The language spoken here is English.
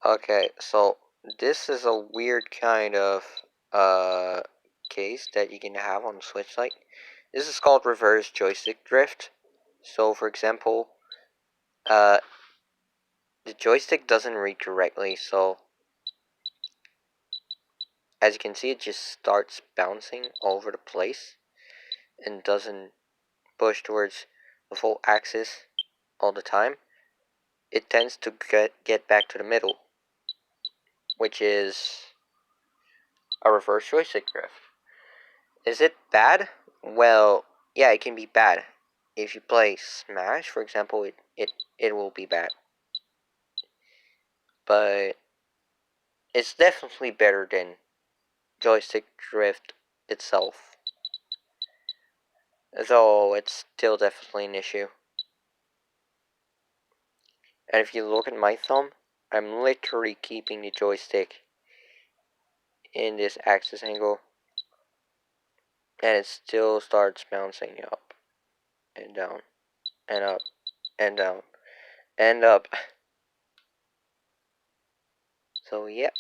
Okay, so this is a weird kind of uh case that you can have on the Switch Lite. This is called reverse joystick drift. So for example, uh the joystick doesn't read correctly, so as you can see it just starts bouncing all over the place and doesn't push towards the full axis all the time. It tends to get back to the middle, which is a reverse joystick drift. Is it bad? Well, yeah, it can be bad. If you play Smash, for example, it will be bad. But it's definitely better than joystick drift itself. Though it's still definitely an issue. And if you look at my thumb, I'm literally keeping the joystick in this axis angle. And it still starts bouncing up and down and up and down and up. So yeah.